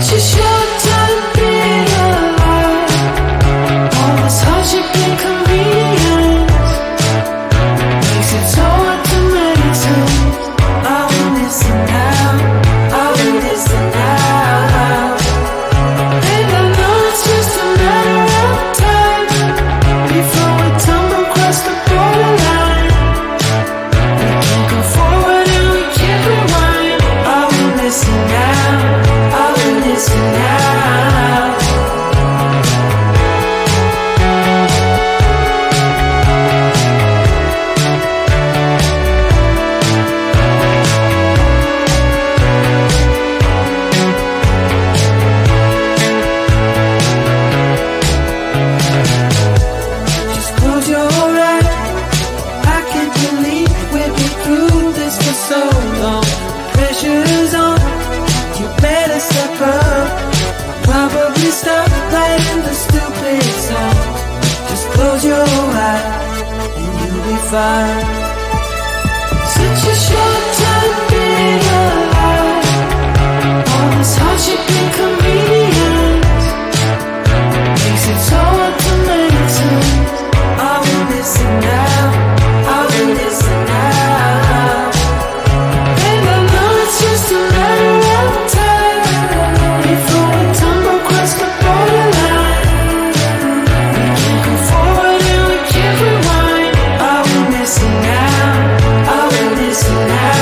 Such a short time being alive. All this hardship and convenience makes it so hard to make sense. I will listen now, I will listen now. And I know it's just a matter of time before we tumble across the borderline. We can't go forward and we can't rewind. I will listen now, I will listen now. Just close your eyes. I can't believe we've been through this for so long. Pressure's on, you better step up. Probably stop playing the stupid song. Just close your eyes and you'll be fine. Such a short time being alive. All this hardship and convenience makes it so hard to make sense. I will listen now, I will listen now. And I know it's just a matter of time before we tumble across the borderline. We can't go forward and we can't rewind. I will listen now, I will listen now.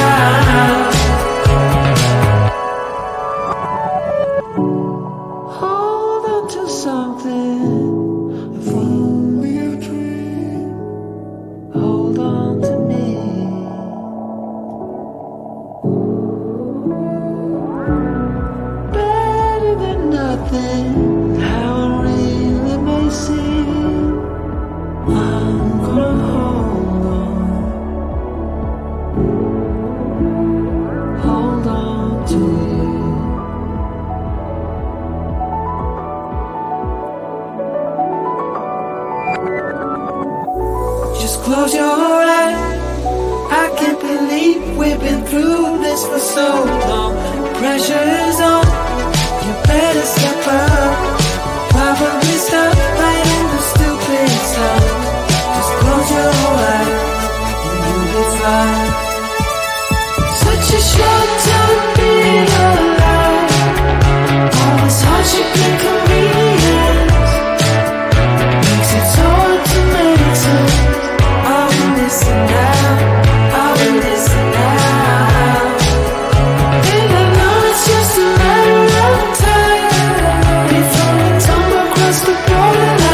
Hold on to something, if only a dream. Hold on to me. Better than nothing, how it really may seem. I'm gonna hold on to you. Just close your eyes. I can't believe we've been through this for so long. Pressure is on, you better step up. Probably stop playing the stupid song. Just close your eyes and you'll be fine. Such a short time being alive. All this hardship and convenience makes it so hard to make sense. I will listen now, I will listen now. And I know it's just a matter of time before we tumble across the borderline.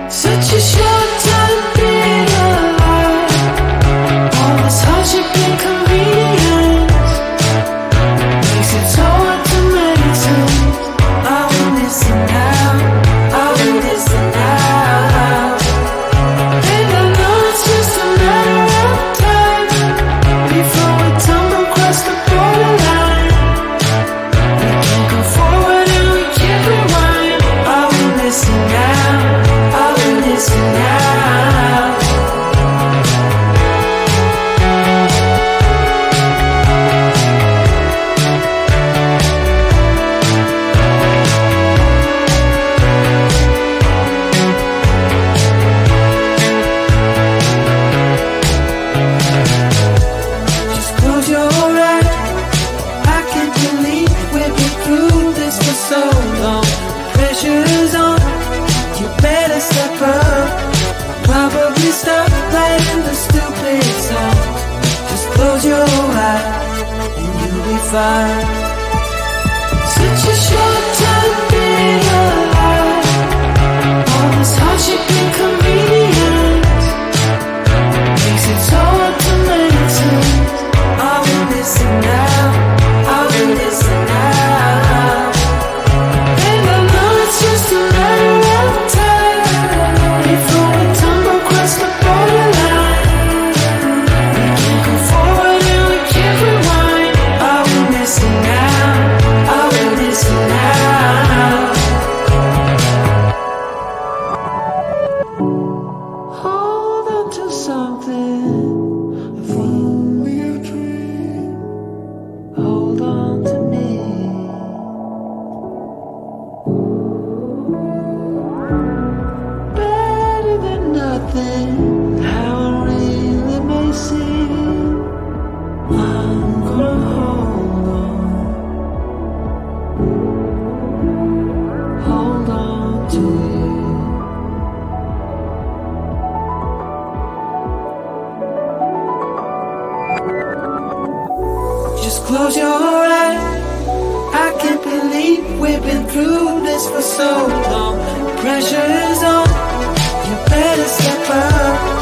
Such a short time being alive. All this hardship and inconvenience makes it so hard to meditate. I will listen now, I will listen now. And I know it's just a matter of time before we tumble across the borderline. We can't go forward and we can't rewind. I will listen now, I will listen now. Just close your eyes. I can't believe we've been through this for so long. Pressure's on, you better step up. Probably stop playing the stupid songs. Just close your eyes and you'll be fine. Such a short time being alive. All this hardship and inconvenience makes it so hard to meditate. I will listen now, I will listen now. And I know it's just a matter of time before we tumble across the borderline. We can't go forward and we can't rewind. I will listen now, I will listen now. Just close your eyes. I can't believe we've been through this for so long. Pressure's on, you better step up.